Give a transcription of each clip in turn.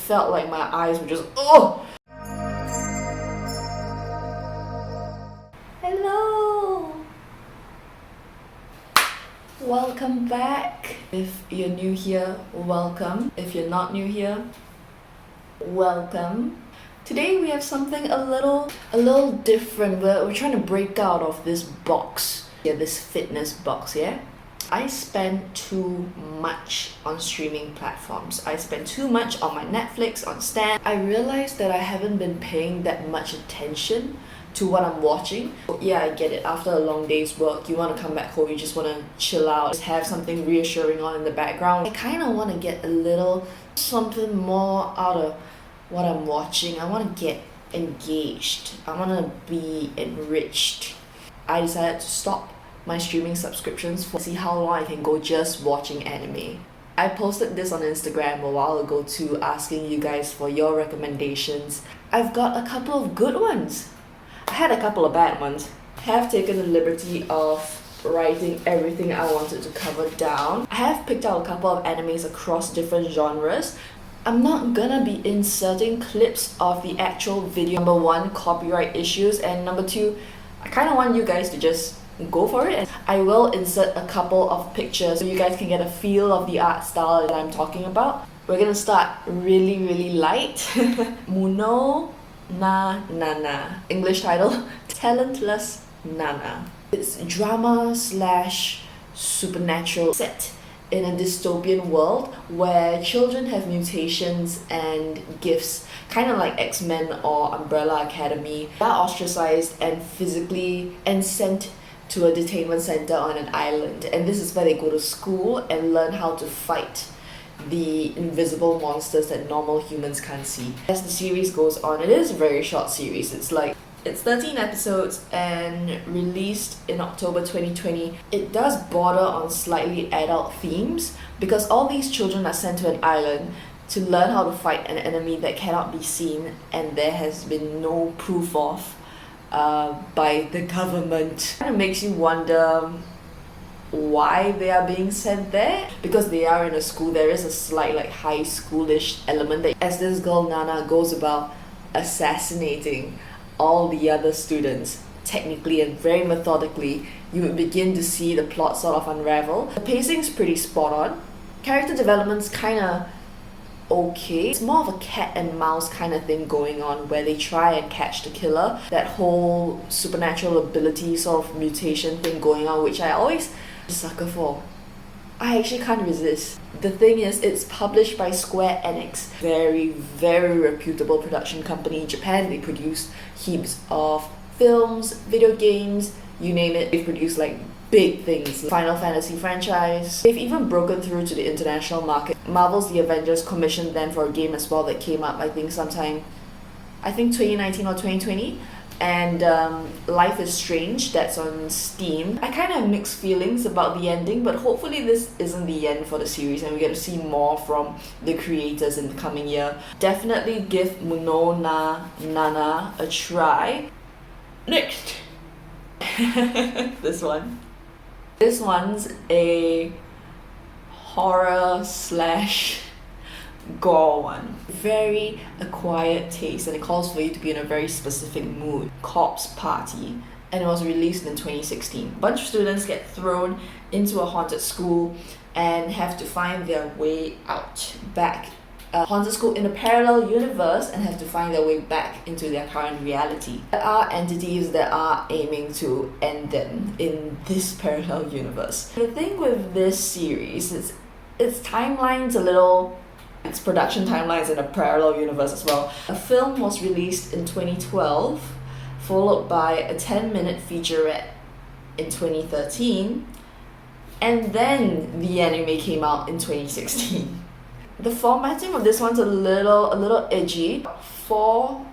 felt like my eyes were just, oh! Hello! Welcome back. If you're new here, welcome. If you're not new here, welcome. Today we have something a little different. We're trying to break out of this box. Yeah, this fitness box, yeah? I spend too much on streaming platforms. I spend too much on my Netflix, on Stan. I realized that I haven't been paying that much attention to what I'm watching. Yeah, I get it. After a long day's work, you want to come back home, you just want to chill out, just have something reassuring on in the background. I kind of want to get a little something more out of what I'm watching. I want to get engaged. I want to be enriched. I decided to stop my streaming subscriptions for see how long I can go just watching anime. I posted this on Instagram a while ago too, asking you guys for your recommendations. I've got a couple of good ones. I had a couple of bad ones. I have taken the liberty of writing everything I wanted to cover down. I have picked out a couple of animes across different genres. I'm not gonna be inserting clips of the actual video. Number one, copyright issues, and number two, I kind of want you guys to just go for it. I will insert a couple of pictures so you guys can get a feel of the art style that I'm talking about. We're gonna start really light. Munou Nana. English title, Talentless Nana. It's drama / supernatural set in a dystopian world where children have mutations and gifts, kind of like X-Men or Umbrella Academy. They are ostracized and physically and sent to a detainment center on an island, and this is where they go to school and learn how to fight the invisible monsters that normal humans can't see. As the series goes on, it is a very short series. It's 13 episodes and released in October 2020. It does border on slightly adult themes because all these children are sent to an island to learn how to fight an enemy that cannot be seen and there has been no proof of by the government. It kind of makes you wonder why they are being sent there. Because they are in a school, there is a slight like high schoolish element that as this girl Nana goes about assassinating all the other students, technically and very methodically, you would begin to see the plot sort of unravel. The pacing's pretty spot on. Character development's kind of okay. It's more of a cat and mouse kind of thing going on where they try and catch the killer. That whole supernatural ability sort of mutation thing going on, which I always sucker for. I actually can't resist. The thing is, it's published by Square Enix. Very reputable production company in Japan. They produce heaps of films, video games, you name it. They've produced like big things. Final Fantasy franchise. They've even broken through to the international market. Marvel's The Avengers commissioned them for a game as well that came up I think 2019 or 2020. And Life is Strange, that's on Steam. I kind of have mixed feelings about the ending, but hopefully this isn't the end for the series and we get to see more from the creators in the coming year. Definitely give Munou Nana a try. Next! This one's a horror / gore one. Very acquired taste, and it calls for you to be in a very specific mood. Corpse Party, and it was released in 2016. A bunch of students get thrown into a haunted school and have to find their way out back. A haunted school in a parallel universe and have to find their way back into their current reality. There are entities that are aiming to end them in this parallel universe. The thing with this series is its timeline's its production timelines in a parallel universe as well. A film was released in 2012, followed by a 10-minute featurette in 2013, and then the anime came out in 2016. The formatting of this one's a little edgy. 4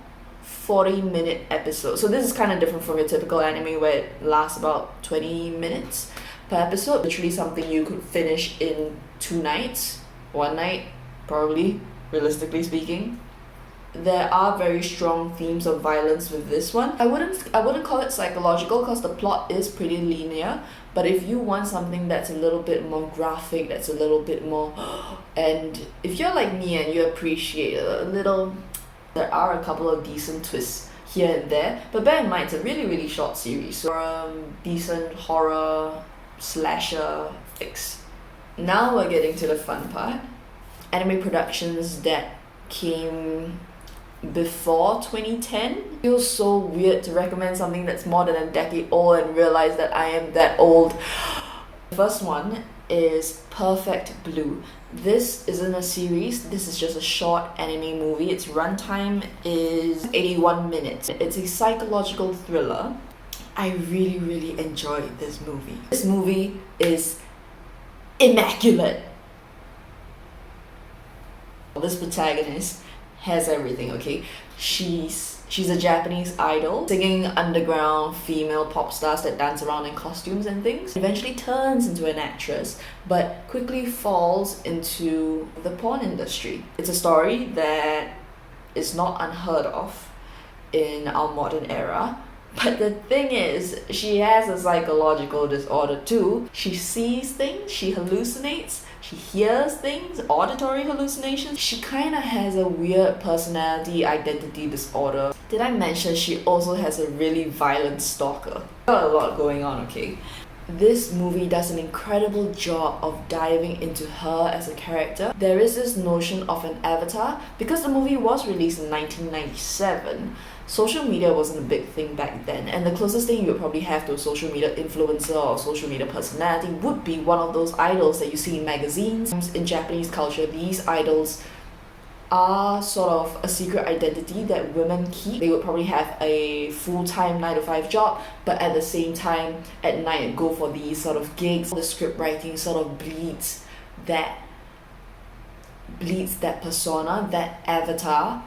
40-minute episodes. So this is kind of different from your typical anime where it lasts about 20 minutes per episode. Literally something you could finish in 2 nights, 1 night, probably, realistically speaking. there are very strong themes of violence with this one. I wouldn't call it psychological because the plot is pretty linear, but if you want something that's a little bit more graphic, that's a little bit more and if you're like me and you appreciate a little, there are a couple of decent twists here and there, but bear in mind it's a really short series, so decent horror slasher fix. Now we're getting to the fun part. Anime productions that came before 2010. It feels so weird to recommend something that's more than a decade old and realize that I am that old. The first one is Perfect Blue. This isn't a series, this is just a short anime movie. Its runtime is 81 minutes. It's a psychological thriller. I really enjoyed this movie. This movie is immaculate. This protagonist has everything, okay? She's a Japanese idol, singing underground female pop stars that dance around in costumes and things. Eventually turns into an actress, but quickly falls into the porn industry. It's a story that is not unheard of in our modern era. But the thing is, she has a psychological disorder too. She sees things, she hallucinates, she hears things, auditory hallucinations. She kind of has a weird personality identity disorder. Did I mention she also has a really violent stalker? Got a lot going on, okay? This movie does an incredible job of diving into her as a character. There is this notion of an avatar. Because the movie was released in 1997, social media wasn't a big thing back then, and the closest thing you would probably have to a social media influencer or social media personality would be one of those idols that you see in magazines. In Japanese culture, these idols are sort of a secret identity that women keep. They would probably have a full-time 9-to-5 job, but at the same time at night go for these sort of gigs. The script writing sort of bleeds that persona, that avatar,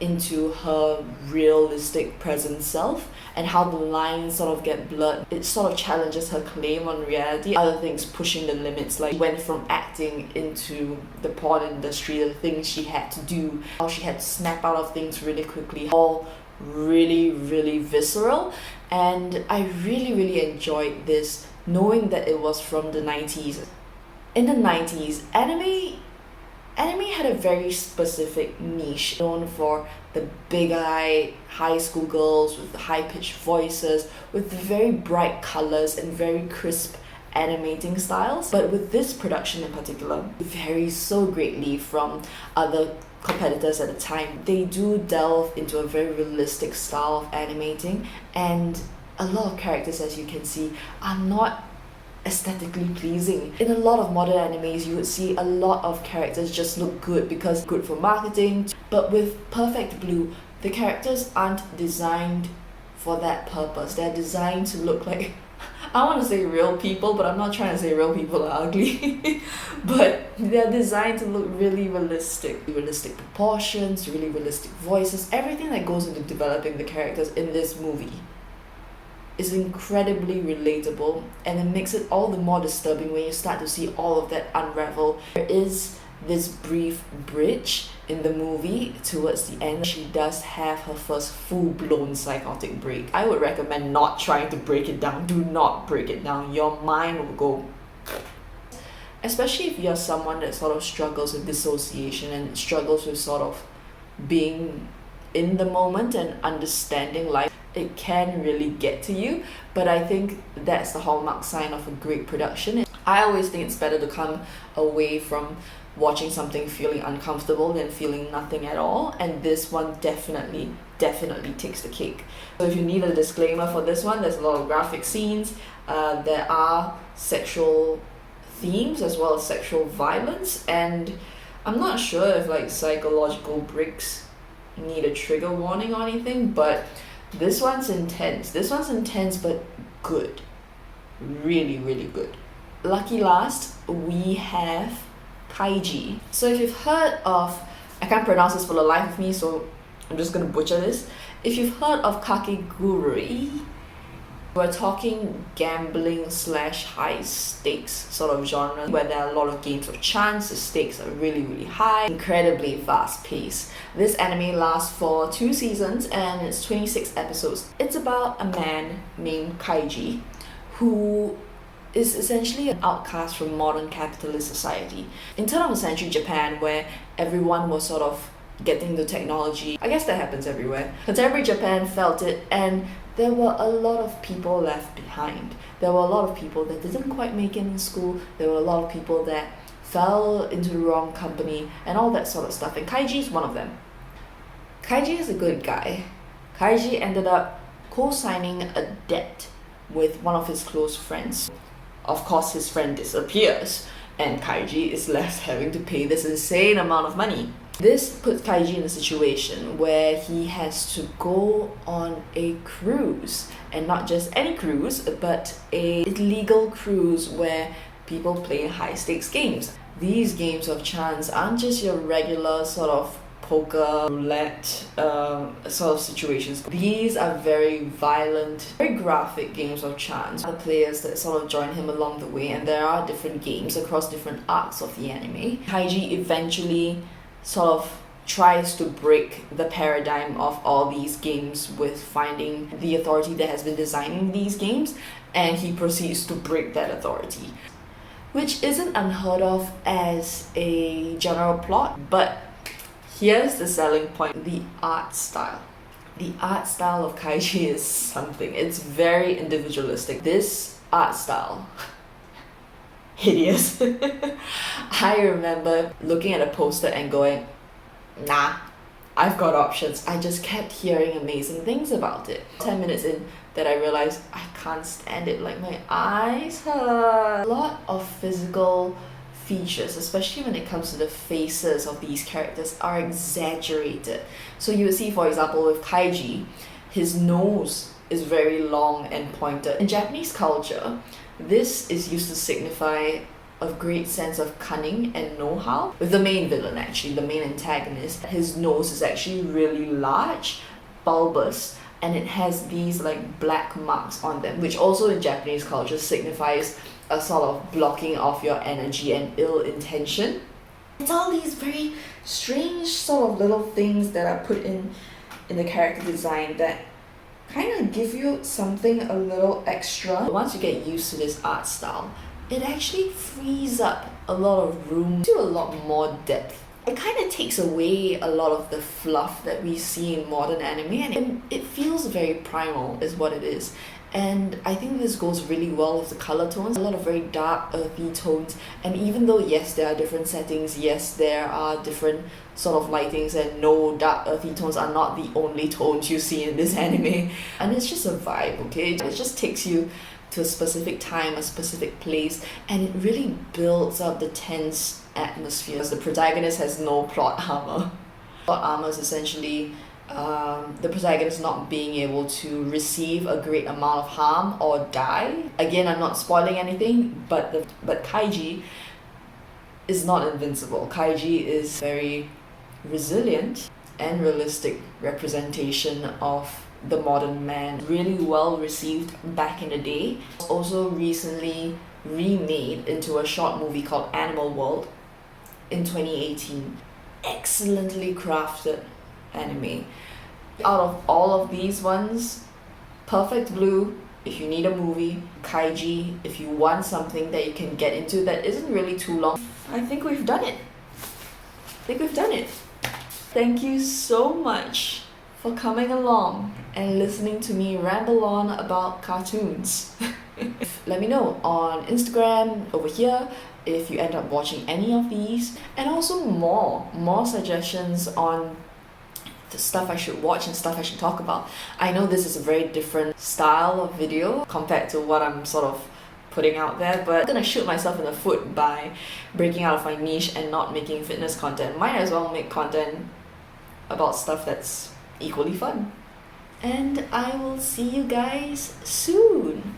into her realistic present self, and how the lines sort of get blurred. It sort of challenges her claim on reality. Other things pushing the limits, like went from acting into the porn industry, the things she had to do, how she had to snap out of things really quickly, all really visceral. And I really enjoyed this, knowing that it was from the 90s. In the 90s, anime had a very specific niche, known for the big-eyed high school girls with the high-pitched voices, with very bright colors and very crisp animating styles. But with this production in particular, it varies so greatly from other competitors at the time. They do delve into a very realistic style of animating, and a lot of characters, as you can see, are not aesthetically pleasing. In a lot of modern animes, you would see a lot of characters just look good because good for marketing. But with Perfect Blue, the characters aren't designed for that purpose. They're designed to look like, I want to say real people, but I'm not trying to say real people are ugly. But they're designed to look really realistic. Realistic proportions, really realistic voices, everything that goes into developing the characters in this movie is incredibly relatable, and it makes it all the more disturbing when you start to see all of that unravel. There is this brief bridge in the movie towards the end. She does have her first full-blown psychotic break. I would recommend not trying to break it down. Do not break it down. Your mind will go. Especially if you're someone that sort of struggles with dissociation and struggles with sort of being in the moment and understanding life. It can really get to you, but I think that's the hallmark sign of a great production. I always think it's better to come away from watching something feeling uncomfortable than feeling nothing at all, and this one definitely takes the cake. So if you need a disclaimer for this one, there's a lot of graphic scenes, there are sexual themes as well as sexual violence, and I'm not sure if like psychological breaks need a trigger warning or anything, but this one's intense. This one's intense, but good. Really good. Lucky last, we have Kaiji. So if you've heard of, I can't pronounce this for the life of me, so I'm just gonna butcher this. If you've heard of Kakegurui, We're talking gambling slash high stakes sort of genre where there are a lot of games of chance, the stakes are really, really high, incredibly fast paced. This anime lasts for 2 seasons and it's 26 episodes. It's about a man named Kaiji who is essentially an outcast from modern capitalist society. In turn of a century Japan, where everyone was sort of getting the technology, I guess that happens everywhere. Contemporary Japan felt it, and there were a lot of people left behind. There were a lot of people that didn't quite make it in school. There were a lot of people that fell into the wrong company and all that sort of stuff. And Kaiji is one of them. Kaiji is a good guy. Kaiji ended up co-signing a debt with one of his close friends. Of course, his friend disappears, and Kaiji is left having to pay this insane amount of money. This puts Kaiji in a situation where he has to go on a cruise, and not just any cruise, but a illegal cruise where people play high stakes games. These games of chance aren't just your regular sort of poker, roulette sort of situations. These are very violent, very graphic games of chance. The players that sort of join him along the way, and there are different games across different arcs of the anime. Kaiji eventually sort of tries to break the paradigm of all these games with finding the authority that has been designing these games, and he proceeds to break that authority, which isn't unheard of as a general plot. But here's the selling point: the art style. The art style of Kaiji is something. It's very individualistic. This art style, hideous. I remember looking at a poster and going, nah, I've got options. I just kept hearing amazing things about it. 10 minutes in that I realized I can't stand it, like my eyes hurt. A lot of physical features, especially when it comes to the faces of these characters, are exaggerated. So you would see, for example, with Kaiji, his nose is very long and pointed. In Japanese culture, this is used to signify a great sense of cunning and know-how. With the main villain, actually, the main antagonist, his nose is actually really large, bulbous, and it has these like black marks on them, which also in Japanese culture signifies a sort of blocking of your energy and ill intention. It's all these very strange sort of little things that are put in the character design that kind of give you something a little extra. Once you get used to this art style, it actually frees up a lot of room to a lot more depth. It kind of takes away a lot of the fluff that we see in modern anime, and it feels very primal is what it is. And I think this goes really well with the color tones. A lot of very dark, earthy tones. And even though, yes, there are different settings, yes, there are different sort of lightings, and no, dark, earthy tones are not the only tones you see in this anime. And it's just a vibe, okay? It just takes you to a specific time, a specific place, and it really builds up the tense atmosphere. The protagonist has no plot armor. Plot armor is essentially the protagonist not being able to receive a great amount of harm or die. Again, I'm not spoiling anything, but Kaiji is not invincible. Kaiji is very resilient and realistic representation of the modern man. Really well received back in the day. Also recently remade into a short movie called Animal World in 2018. Excellently crafted anime. Out of all of these ones, Perfect Blue, if you need a movie, Kaiji, if you want something that you can get into that isn't really too long, I think we've done it. Thank you so much for coming along and listening to me ramble on about cartoons. Let me know on Instagram over here if you end up watching any of these, and also more suggestions on the stuff I should watch and stuff I should talk about. I know this is a very different style of video compared to what I'm sort of putting out there, but I'm gonna shoot myself in the foot by breaking out of my niche and not making fitness content. Might as well make content about stuff that's equally fun. And I will see you guys soon.